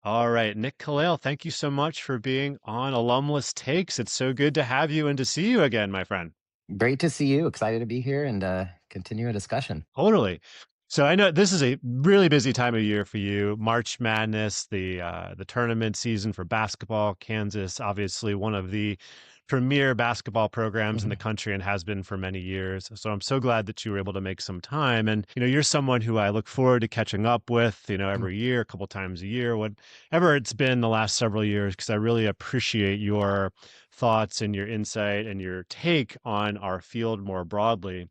All right, Nick Kallail, thank you so much for being on Alumless Takes. It's so good to have you and to see you again, my friend. Great to see you. Excited to be here and continue a discussion. Totally. So I know this is a really busy time of year for you. March Madness, the tournament season for basketball. Kansas, obviously one of the premier basketball programs in the Mhm. country and has been for many years. So I'm so glad that you were able to make some time. And you're someone who I look forward to catching up with, Mm. every year, a couple times a year, whatever it's been the last several years, because I really appreciate your thoughts and your insight and your take on our field more broadly.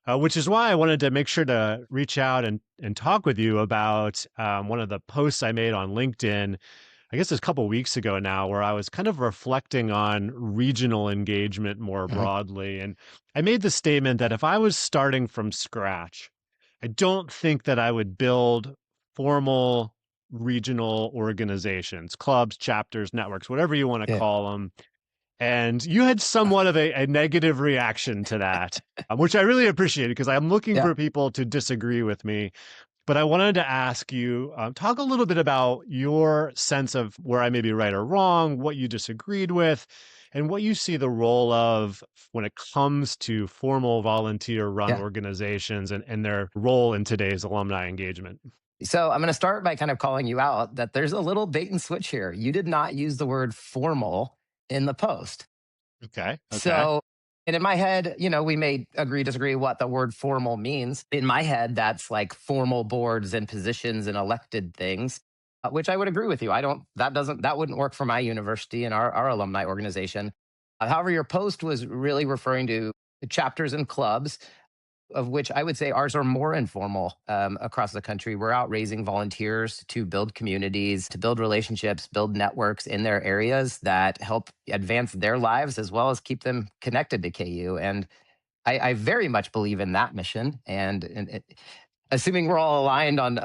Which is why I wanted to make sure to reach out and talk with you about one of the posts I made on LinkedIn. I guess it's a couple weeks ago now, where I was kind of reflecting on regional engagement more Mhm. broadly. And I made the statement that if I was starting from scratch, I don't think that I would build formal regional organizations, clubs, chapters, networks, whatever you want to Yeah. call them. And you had somewhat of a negative reaction to that, which I really appreciate because I'm looking Yeah. for people to disagree with me. But I wanted to ask you, talk a little bit about your sense of where I may be right or wrong, what you disagreed with, and what you see the role of when it comes to formal volunteer run Yeah. organizations and their role in today's alumni engagement. So I'm going to start by kind of calling you out that there's a little bait and switch here. You did not use the word formal in the post. Okay. Okay. So, and in my head, we may agree, disagree what the word formal means. In my head, that's like formal boards and positions and elected things, which I would agree with you. That wouldn't work for my university and our alumni organization. However, your post was really referring to chapters and clubs, of which I would say ours are more informal across the country. We're out raising volunteers to build communities, to build relationships, build networks in their areas that help advance their lives as well as keep them connected to KU. And I very much believe in that mission. Assuming we're all aligned on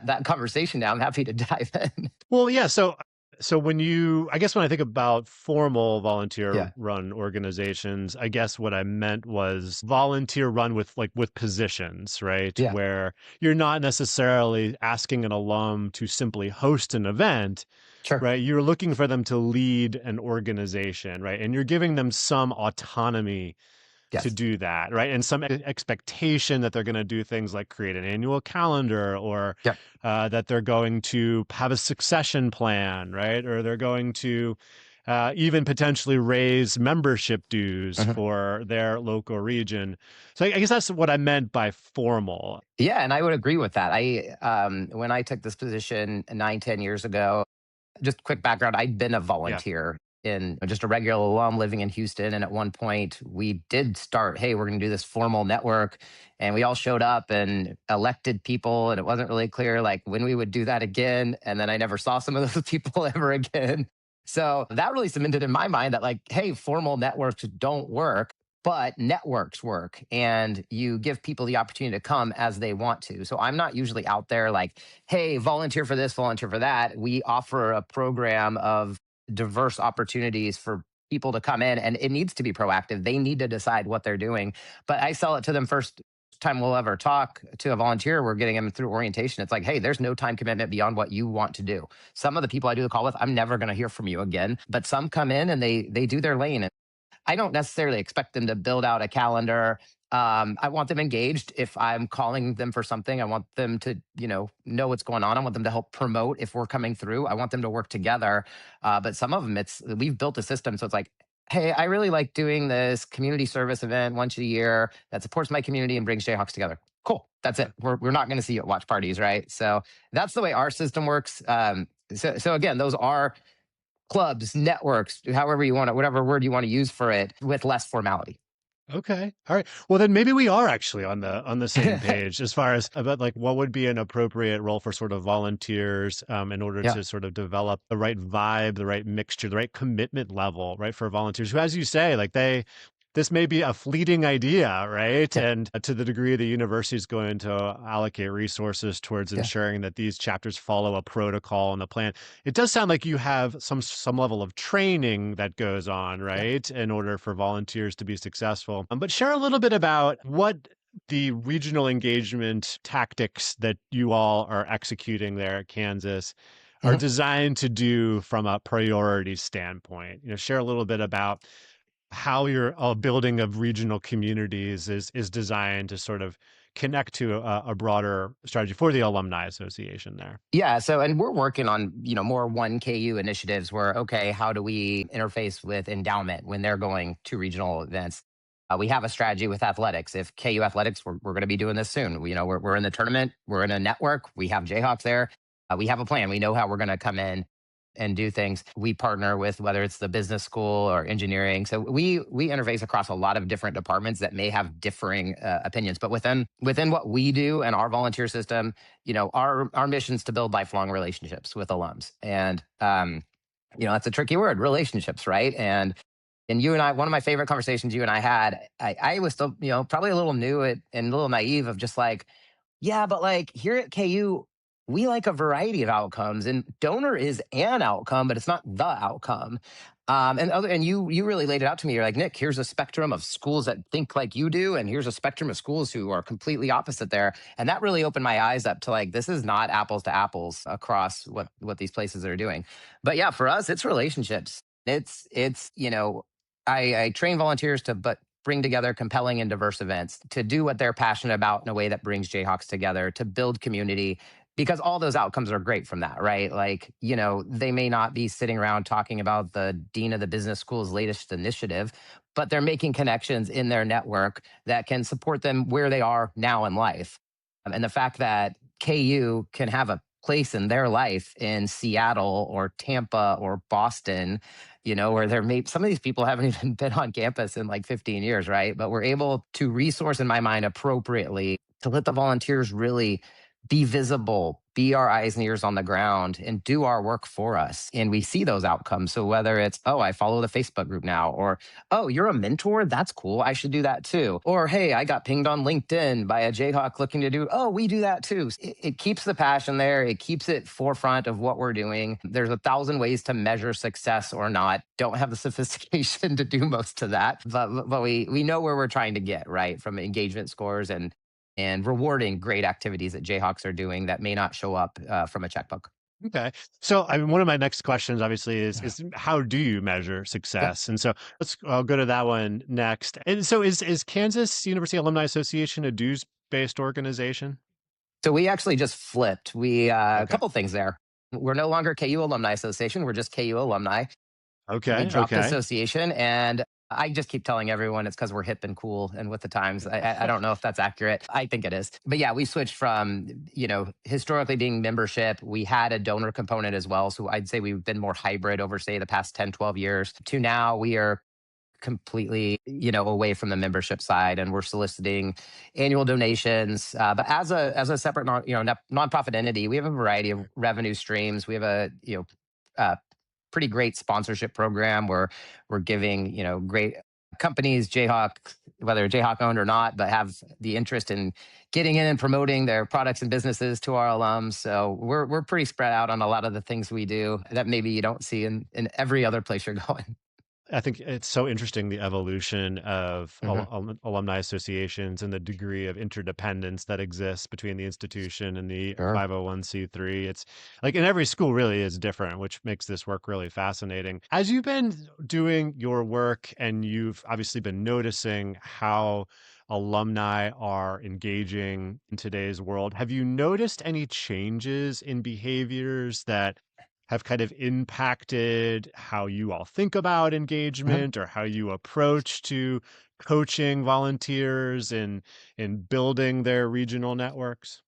that conversation now, I'm happy to dive in. Well, yeah. So I guess when I think about formal volunteer Yeah. run organizations, I guess what I meant was volunteer run with positions, right? Yeah. Where you're not necessarily asking an alum to simply host an event, Sure. right? You're looking for them to lead an organization, right? And you're giving them some autonomy to Yes. do that, right? And some expectation that they're going to do things like create an annual calendar or Yep. that they're going to have a succession plan, right? Or they're going to even potentially raise membership dues Mhm. for their local region. So I guess that's what I meant by formal. Yeah, and I would agree with that. When I took this position 9, 10 years ago, just quick background, I'd been a Yeah. volunteer in just a regular alum living in Houston. And at one point, we did start, hey, we're going to do this formal network. And we all showed up and elected people. And it wasn't really clear like when we would do that again. And then I never saw some of those people ever again. So that really cemented in my mind that, like, hey, formal networks don't work, but networks work. And you give people the opportunity to come as they want to. So I'm not usually out there like, hey, volunteer for this, volunteer for that. We offer a program of diverse opportunities for people to come in, and it needs to be proactive. They need to decide what they're doing. But I sell it to them first time we'll ever talk to a volunteer. We're getting them through orientation. It's like, hey, there's no time commitment beyond what you want to do. Some of the people I do the call with, I'm never going to hear from you again. But some come in and they do their lane. I don't necessarily expect them to build out a calendar. I want them engaged. If I'm calling them for something, I want them to, know what's going on. I want them to help promote if we're coming through. I want them to work together. But some of them, we've built a system, so it's like, hey, I really like doing this community service event once a year that supports my community and brings Jayhawks together. Cool. That's it. We're not going to see you at watch parties, right? So that's the way our system works. So again, those are clubs, networks, however you want it, whatever word you want to use for it, with less formality. Okay. All right. Well, then maybe we are actually on the same page as far as about like what would be an appropriate role for sort of volunteers in order Yeah. to sort of develop the right vibe, the right mixture, the right commitment level, right, for volunteers who, as you say, like this may be a fleeting idea, right? Yeah. And to the degree the university is going to allocate resources towards Yeah. ensuring that these chapters follow a protocol and the plan, it does sound like you have some level of training that goes on, Yeah. right, in order for volunteers to be successful. But share a little bit about what the regional engagement tactics that you all are executing there at Kansas. are Mhm. designed to do from a priority standpoint. Share a little bit about how your building of regional communities is designed to sort of connect to a broader strategy for the alumni association there. Yeah. So, and we're working on, more 1KU initiatives where, okay, how do we interface with endowment when they're going to regional events? We have a strategy with athletics. If KU athletics, we're going to be doing this soon. We're in the tournament, we're in a network, we have Jayhawks there. We have a plan. We know how we're going to come in and do things. We partner with whether it's the business school or engineering. So we interface across a lot of different departments that may have differing opinions. But within what we do and our volunteer system, our mission is to build lifelong relationships with alums. And that's a tricky word, relationships, right? And you and I, one of my favorite conversations you and I had, I was still, probably a little new and a little naive of just like, yeah, but like here at KU, we like a variety of outcomes, and donor is an outcome, but it's not the outcome. And you really laid it out to me. You're like, Nick, here's a spectrum of schools that think like you do, and here's a spectrum of schools who are completely opposite there. And that really opened my eyes up to like this is not apples to apples across what these places are doing. But yeah, for us, it's relationships. It's I train volunteers to but bring together compelling and diverse events, to do what they're passionate about in a way that brings Jayhawks together, to build community, because all those outcomes are great from that, right? Like, they may not be sitting around talking about the dean of the business school's latest initiative, but they're making connections in their network that can support them where they are now in life. And the fact that KU can have a place in their life in Seattle or Tampa or Boston, where some of these people haven't even been on campus in like 15 years, right? But we're able to resource, in my mind, appropriately to let the volunteers really be visible, be our eyes and ears on the ground, and do our work for us. And we see those outcomes. So whether it's, oh, I follow the Facebook group now, or, oh, you're a mentor? That's cool. I should do that too. Or, hey, I got pinged on LinkedIn by a Jayhawk looking to do, oh, we do that too. It keeps the passion there. It keeps it forefront of what we're doing. There's 1,000 ways to measure success or not. Don't have the sophistication to do most of that, but we know where we're trying to get, right? From engagement scores and rewarding great activities that Jayhawks are doing that may not show up from a checkbook. Okay. So, I mean, one of my next questions, obviously, is how do you measure Yeah. success? And so, I'll go to that one next. And so, is Kansas University Alumni Association a dues based organization? So we actually just flipped. A Okay. couple things there. We're no longer KU Alumni Association. We're just KU Alumni. We Okay. dropped Okay. association, and I just keep telling everyone it's because we're hip and cool and with the times. I don't know if that's accurate. I think it is. But yeah, we switched from, historically being membership. We had a donor component as well. So I'd say we've been more hybrid over, say, the past 10, 12 years to now we are completely, away from the membership side, and we're soliciting annual donations. But as a separate nonprofit entity, we have a variety of revenue streams. We have a pretty great sponsorship program where we're giving great companies, Jayhawk, whether Jayhawk owned or not, but have the interest in getting in and promoting their products and businesses to our alums. So we're pretty spread out on a lot of the things we do that maybe you don't see in every other place you're going. I think it's so interesting, the evolution of Mhm. alumni associations and the degree of interdependence that exists between the institution and the Sure. 501(c)(3). It's like in every school really is different, which makes this work really fascinating. As you've been doing your work and you've obviously been noticing how alumni are engaging in today's world, have you noticed any changes in behaviors that have kind of impacted how you all think about Mhm. engagement or how you approach to coaching volunteers in building their regional networks?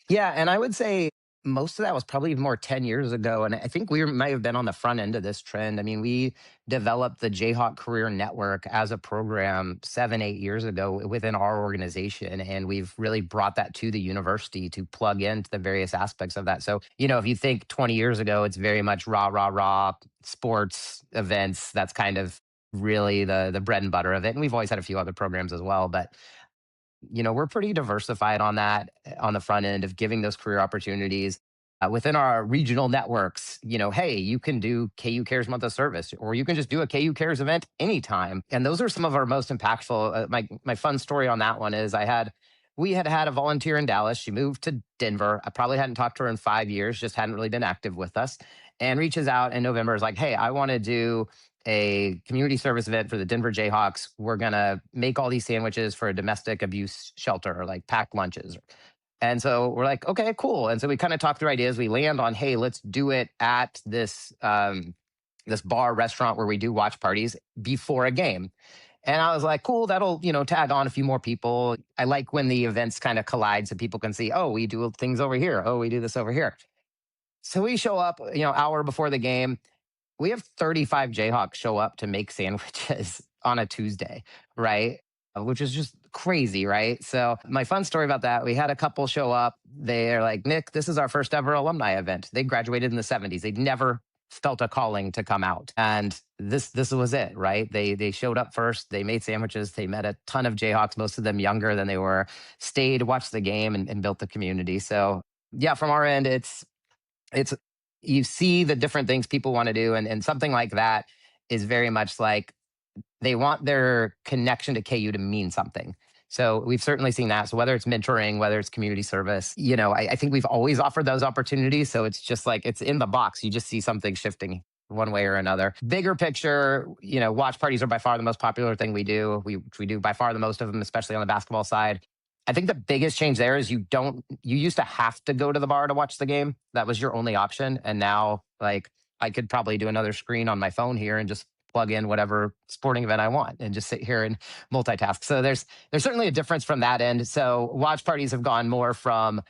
Yeah, and I would say most of that was probably more 10 years ago. And I think we might have been on the front end of this trend. I mean, we developed the Jayhawk Career Network as a program 7, 8 years ago within our organization. And we've really brought that to the university to plug into the various aspects of that. So, if you think 20 years ago, it's very much rah, rah, rah, sports events. That's kind of really the bread and butter of it. And we've always had a few other programs as well. But we're pretty diversified on that on the front end of giving those career opportunities within our regional networks. Hey, you can do KU Cares Month of Service, or you can just do a KU Cares event anytime. And those are some of our most impactful. My fun story on that one is I had we had had a volunteer in Dallas. She moved to Denver. I probably hadn't talked to her in 5 years, just hadn't really been active with us. And reaches out in November, is like, hey, I want to do a community service event for the Denver Jayhawks. We're going to make all these sandwiches for a domestic abuse shelter, or like pack lunches. And so we're like, okay, cool. And so we kind of talk through ideas. We land on, hey, let's do it at this bar restaurant where we do watch parties before a game. And I was like, cool, that'll, tag on a few more people. I like when the events kind of collide so people can see, oh, we do things over here. Oh, we do this over here. So we show up, hour before the game. We have 35 Jayhawks show up to make sandwiches on a Tuesday, right? Which is just crazy, right? So, my fun story about that, we had a couple show up. They're like, Nick, this is our first ever alumni event. They graduated in the 70s. They'd never felt a calling to come out. And this was it, right? They showed up first, they made sandwiches, they met a ton of Jayhawks, most of them younger than they were, stayed, watched the game, and built the community. So yeah, from our end, it's you see the different things people want to do, and something like that is very much like they want their connection to KU to mean something. So we've certainly seen that. So whether it's mentoring, whether it's community service, I think we've always offered those opportunities. So it's just like it's in the box. You just see something shifting one way or another. Bigger picture, watch parties are by far the most popular thing we do. We do by far the most of them, especially on the basketball side. I think the biggest change there is you used to have to go to the bar to watch the game. That was your only option. And now, like, I could probably do another screen on my phone here and just plug in whatever sporting event I want and just sit here and multitask. So there's certainly a difference from that end. So watch parties have gone more from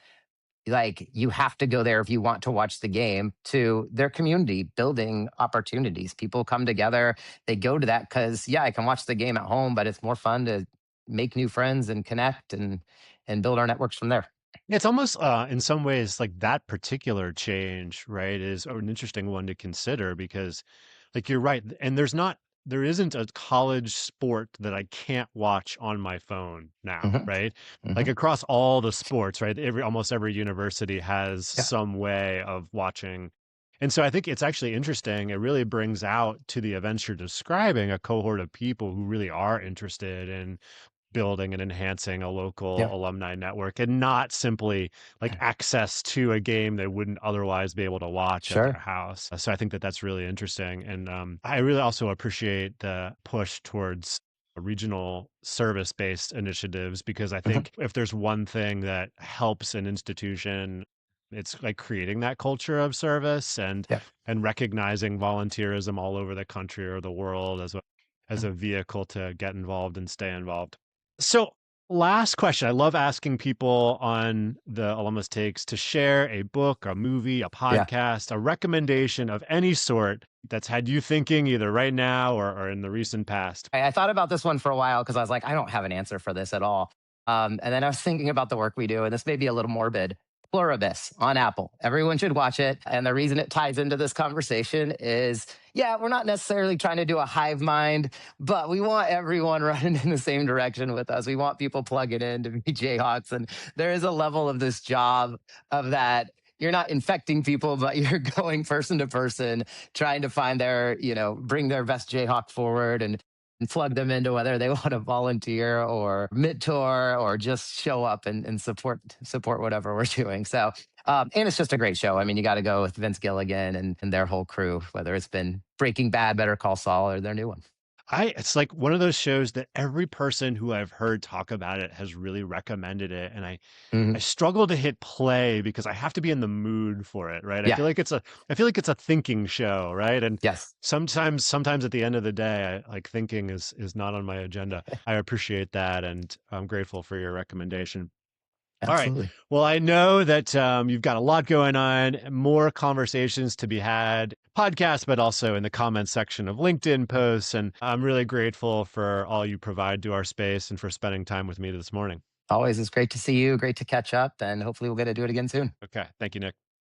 like you have to go there if you want to watch the game to their community building opportunities. People come together, they go to that because yeah, I can watch the game at home, but it's more fun to make new friends and connect and build our networks from there. It's almost, in some ways, like that particular change, right, is an interesting one to consider because, like, you're right, and there isn't a college sport that I can't watch on my phone now, Hmm. right? Like Hmm. across all the sports, right? Almost every university has Yeah. some way of watching. And so I think it's actually interesting. It really brings out to the events you're describing a cohort of people who really are interested in building and enhancing a local Yeah. alumni network and not simply like access to a game they wouldn't otherwise be able to watch at their Sure. house. So I think that that's really interesting. And I really also appreciate the push towards regional service based initiatives because I Hmm. think if there's one thing that helps an institution, it's like creating that culture of service Yeah. and recognizing volunteerism all over the country or the world as a vehicle to get involved and stay involved. So, last question. I love asking people on the Alumless Takes to share a book, a movie, a Yeah. podcast, a recommendation of any sort that's had you thinking either right now or in the recent past. I thought about this one for a while because I was like, I don't have an answer for this at all. And then I was thinking about the work we do, and this may be a little morbid. Pluribus on Apple. Everyone should watch it. And the reason it ties into this conversation is, yeah, we're not necessarily trying to do a hive mind, but we want everyone running in the same direction with us. We want people plugging in to be Jayhawks. And there is a level of this job of that. You're not infecting people, but you're going person to person, trying to find bring their best Jayhawk forward and plug them into whether they want to volunteer or mentor or just show up and support whatever we're doing. So and it's just a great show. I mean, you got to go with Vince Gilligan and their whole crew, whether it's been Breaking Bad, Better Call Saul, or their new one. It's like one of those shows that every person who I've heard talk about it has really recommended it. And I Hmm. struggle to hit play because I have to be in the mood for it, right? Yeah. I feel like it's a thinking show, right? And Yes. sometimes at the end of the day, like thinking is not on my agenda. I appreciate that and I'm grateful for your recommendation. All right. Absolutely. Well, I know that you've got a lot going on, more conversations to be had, podcasts, but also in the comments section of LinkedIn posts. And I'm really grateful for all you provide to our space and for spending time with me this morning. Always. It's great to see you. Great to catch up. And hopefully we'll get to do it again soon. Okay. Thank you, Nick.